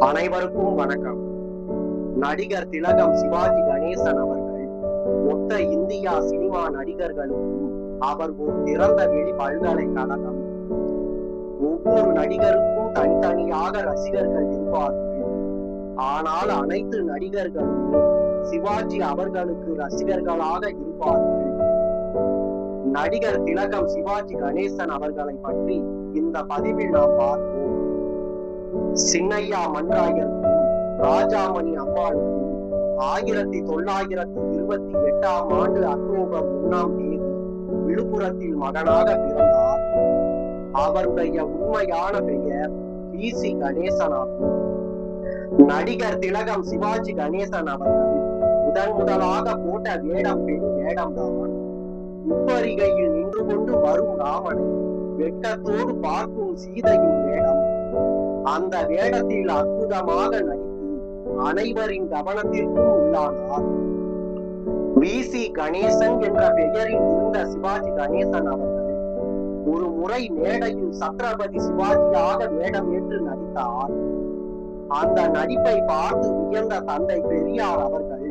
அனைவருக்கும் வணக்கம். நடிகர் திலகம் சிவாஜி கணேசன் அவர்கள் மொத்த இந்தியா சினிமா நடிகர்களுக்கும் அவர் ஒரு திறந்த வெளி பல்கலைக்கழகம். ஒவ்வொரு நடிகருக்கும் தனித்தனியாக ரசிகர்கள் இருப்பார்கள். ஆனால் அனைத்து நடிகர்களுமே சிவாஜி அவர்களுக்கு ரசிகர்களாக இருப்பார்கள். நடிகர் திலகம் சிவாஜி கணேசன் அவர்களை பற்றி இந்த பதிவில் நாம் பார்ப்போம். சின்னையா மன்றாயருக்கும் ராஜாமணி அம்மாளுக்கும் 1928 அக்டோபர் 1 விழுப்புரத்தில் மகனாக பிறந்தார். அவருடைய உண்மையான பெயர் வி.சி. கணேசன் ஆகும். நடிகர் திலகம் சிவாஜி கணேசன் அவர்கள் முதலாக போட்ட வேடம் பெண் வேடம்தான். உப்பரிகையில் நின்று கொண்டு வரும் ராமனை வெட்டத்தோடு பார்க்கும் சீதையின் வேடம். அந்த வேடத்தில் அற்புதமாக நடித்து அனைவரின் கவனத்திற்கும் உள்ளானார். வி.சி. கணேசன் என்ற பெயரில் இருந்த சிவாஜி கணேசன் அவர்கள் ஒரு முறை மேடையில் சத்ரபதி சிவாஜியாக வேடம் ஏற்று நடித்தார். அந்த நடிப்பை பார்த்து வியந்த தந்தை பெரியார் அவர்கள்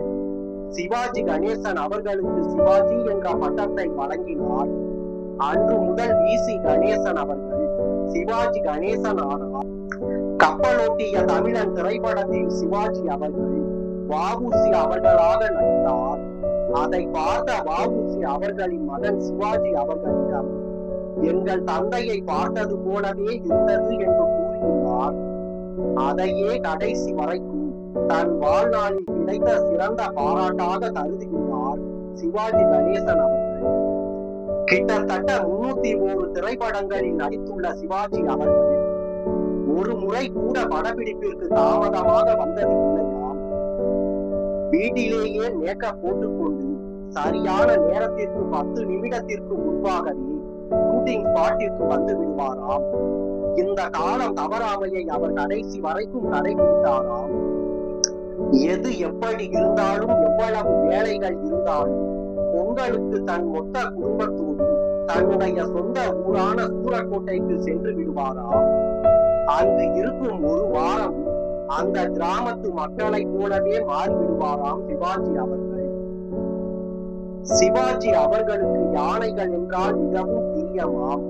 சிவாஜி கணேசன் அவர்களுக்கு சிவாஜி என்ற பட்டத்தை வழங்கினார். அன்று முதல் வி.சி. கணேசன் அவர்கள் சிவாஜி கணேசன் ஆனார். கப்பலோட்டிய தமிழன் திரைப்படத்தில் சிவாஜி அவர்கள் வ.உ.சி. அவர்களாக நடித்தார். அதை பார்த்த வ.உ.சி. அவர்களின் மகன் சிவாஜி அவர்களிடம் எங்கள் தந்தையை பார்த்தது போலவே இருந்தது என்று கூறியுள்ளார். அதையே கடைசி வரைக்கும் தன் வாழ்நாளில் கிடைத்த சிறந்த பாராட்டாக கருதியுள்ளார் சிவாஜி கணேசன் அவர்கள். கிட்டத்தட்ட 301 திரைப்படங்களில் நடித்துள்ள சிவாஜி அவர்கள் ஒரு முறை கூட படப்பிடிப்பிற்கு தாமதமாக வந்தது இல்லையாம். வீட்டிலேயே மேக்கப் போட்டுக்கொண்டு சரியான நேரத்திற்கு 10 நிமிடத்திற்கு முன்பாகவே ஷூட்டிங் ஸ்பாட்டிற்கு வந்து விடுவாராம். இந்த காலம் தவறாமையை அவர் கடைசி வரைக்கும் கடைபிடித்தாராம். எது எப்படி இருந்தாலும் எவ்வளவு வேலைகள் இருந்தாலும் பொங்கலுக்கு தன் மொத்த குடும்பத்தோடு தன்னுடைய சொந்த ஊரான சூரக்கோட்டைக்கு சென்று விடுவாராம். அங்கு இருக்கும் ஒரு வாரம் அந்த கிராமத்து மக்களை போலவே மாறிவிடுவாராம் சிவாஜி அவர்கள். சிவாஜி அவர்களுக்கு யானைகள் என்றால் மிகவும் பிரியமாம்.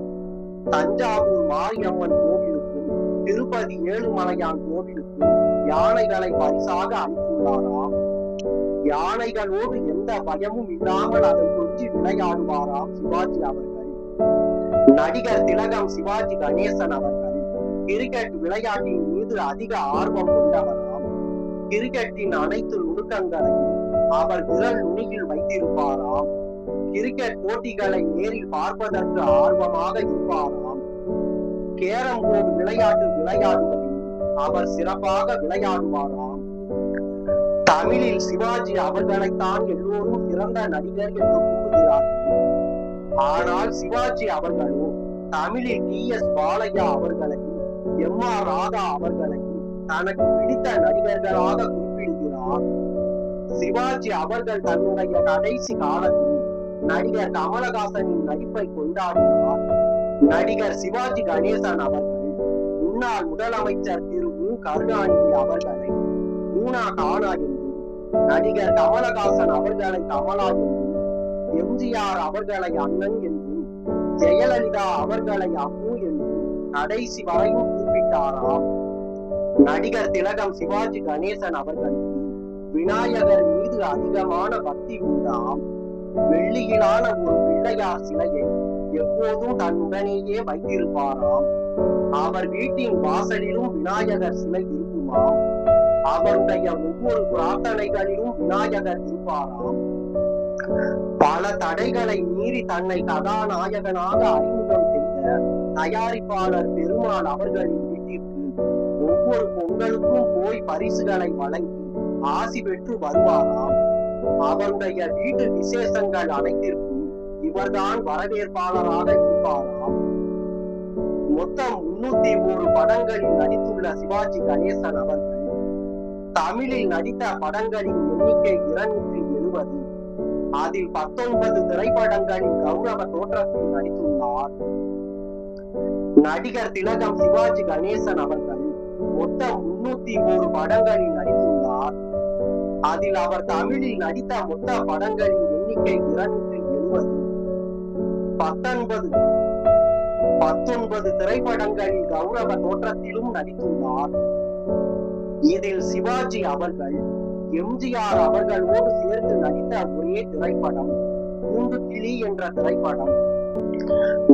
தஞ்சாவூர் மாரியம்மன் கோவிலுக்கும் திருப்பதி ஏழுமலையான் கோவிலுக்கும் யானைகளை பரிசாக அளித்துள்ளாராம். யானைகளோடு எந்த பயமும் இல்லாமல் அதை கொஞ்சி விளையாடுவாராம் சிவாஜி அவர்கள். நடிகர் திலகம் சிவாஜி கணேசன் அவர்கள் கிரிக்கெட் விளையாட்டின் மீது அதிக ஆர்வம் கொண்டவராம். கிரிக்கெட்டின் அனைத்து நுணுக்கங்களையும் அவர் விரல் நுனியில் வைத்திருப்பாராம். கிரிக்கெட் போட்டிகளை நேரில் பார்ப்பதற்கு ஆர்வமாக இருப்பாராம். கேரம் போர்டு விளையாட்டு விளையாடுவதில் அவர் சிறப்பாக விளையாடுவாராம். தமிழில் சிவாஜி அவர்களைத்தான் எல்லோரும் சிறந்த நடிகர் என்று கூறுகிறார்கள். ஆனால் சிவாஜி அவர்களோ தமிழில் டி.எஸ். பாலையா அவர்களையும் எம்.ஆர். ராதா அவர்களையும் தனக்கு பிடித்த நடிகர்களாக குறிப்பிடுகிறார். சிவாஜி அவர்கள் தன்னுடைய கடைசி காலத்தில் நடிகர் கமலஹாசனின் நடிப்பை கொண்டாடினார். நடிகர் சிவாஜி கணேசன் அவர்கள் முன்னாள் முதலமைச்சர் திரு மு. கருணாநிதி அவர்களை மூனா கானா என்றும், நடிகர் கமலஹாசன் அவர்களை கமலா என்றும், எம்.ஜி.ஆர். அவர்களை அண்ணன் என்றும், ஜெயலலிதா அவர்களை அம்மு என்றும் கடைசி வரையும் கூப்பிட்டாராம். நடிகர் திலகம் சிவாஜி கணேசன் அவர்களுக்கு விநாயகர் மீது அதிகமான பக்தி உண்டாம். வெள்ளியிலான ஒரு பிள்ளையார் சிலையை எப்போதும் தன்னுடனேயே வைத்திருப்பாராம். அவர் வீட்டின் வாசலிலும் விநாயகர் சிலை இருக்குமாம். அவருடைய ஒவ்வொரு பிரார்த்தனைகளிலும் விநாயகர் இருப்பாராம். பல தடைகளை மீறி தன்னை கதாநாயகனாக அறிமுகம் செய்த தயாரிப்பாளர் பெருமாள் அவர்களின் வீட்டிற்கு ஒவ்வொரு பொங்கலுக்கும் போய் பரிசுகளை வழங்கி ஆசி பெற்று வருவாராம். அவருடைய வீட்டு விசேஷங்கள் அனைத்திற்கும் இவர்தான் வரவேற்பாளராக இருப்பாராம். மொத்தம் 301 படங்களில் நடித்துள்ள சிவாஜி கணேசன் அவர்கள் தமிழில் நடித்த படங்களின் எண்ணிக்கை 270. அதில் 19 திரைப்படங்களில் கௌரவ தோற்றத்தில் நடித்துள்ளார். நடிகர் திலகம் சிவாஜி கணேசன் அவர்கள் மொத்தம் 101 படங்களில் நடித்துள்ளார். அதில் அவர் தமிழில் நடித்த மொத்த படங்களின் எண்ணிக்கை 270. 19 திரைப்படங்களில் கௌரவ தோற்றத்திலும் நடித்துள்ளார். இதில் சிவாஜி அவர்கள் எம்ஜிஆர் அவர்களோடு சேர்ந்து நடித்த ஒரே திரைப்படம் கூண்டுக்கிளி என்ற திரைப்படம்.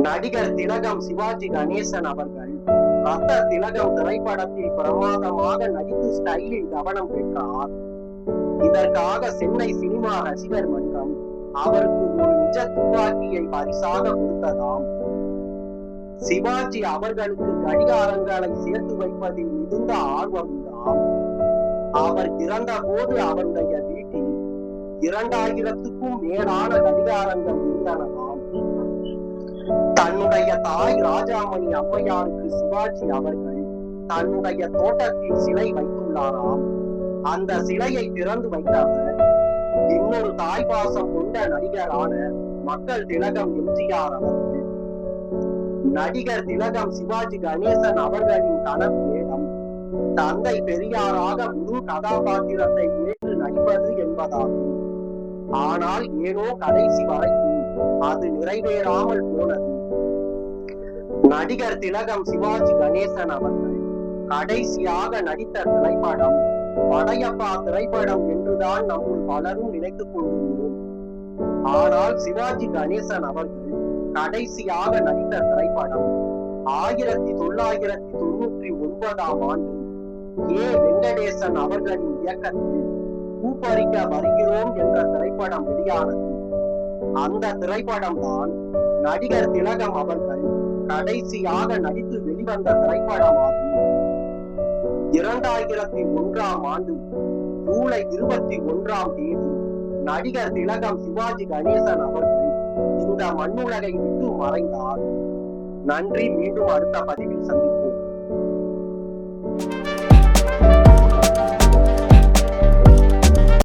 நடிகர் திலகம் சிவாஜி கணேசன் அவர்கள் ரத்த திலகம் திரைப்படத்தில் பிரமாதமாக நடித்து ஸ்டைலில் கவனம் பெற்றார். இதற்காக சென்னை சினிமா ரசிகர் மன்றம் அவருக்கு ஒரு நிஜ துப்பாக்கியை பரிசாக கொடுத்ததாம். சிவாஜி அவர்களுக்கு கடிகாரங்களை சேர்த்து வைப்பதில் மிகுந்த ஆர்வம் உண்டாம். அவர் இறந்த போது அவருடைய வீட்டில் 2000க்கும் மேலான கடிகாரங்கள் இருந்தனவாம். தன்னுடைய தாய் ராஜாமணி அம்மையாருக்கு சிவாஜி அவர்கள் தன்னுடைய தோட்டத்தில் சிலை வைத்துள்ளாராம். அந்த சிலையை திறந்து வைத்தவர் இன்னொரு தாய் பாசம் கொண்ட நடிகரான மக்கள் திலகம் எம்ஜிஆர் அவர்கள். நடிகர் திலகம் சிவாஜி கணேசன் அவர்களின் கனவு வேடம் தந்தை பெரியாராக முழு கதாபாத்திரத்தை ஏற்று நடிப்பது என்பதாகும். ஆனால் ஏனோ கடைசி வரைக்கும் அது நிறைவேறாமல் போனது. நடிகர் திலகம் சிவாஜி கணேசன் அவர்கள் கடைசியாக நடித்த திரைப்படம் படையப்பா திரைப்படம் என்றுதான் நம்முள் பலரும் நினைத்துக் கொண்டுள்ளோம். ஆனால் சிவாஜி கணேசன் அவர்கள் கடைசியாக நடித்த திரைப்படம் 1999ஆம் ஆண்டு வெங்கடேசன் அவர்களின் இயக்கத்தில் பூப்பறிக்க வருகிறோம் என்ற திரைப்படம் வெளியானது. அந்த திரைப்படம் தான் நடிகர் திலகம் அவர்கள் கடைசியாக நடித்து வெளிவந்த திரைப்படமாகும். 2001ஆம் ஆண்டு ஜூலை 21ஆம் தேதி நடிகர் திலகம் சிவாஜி கணேசன் அவர்கள் இந்த மண்ணுலகை விட்டு மறைந்தார். நன்றி. மீண்டும் அடுத்த பதிவில் சந்திப்போம்.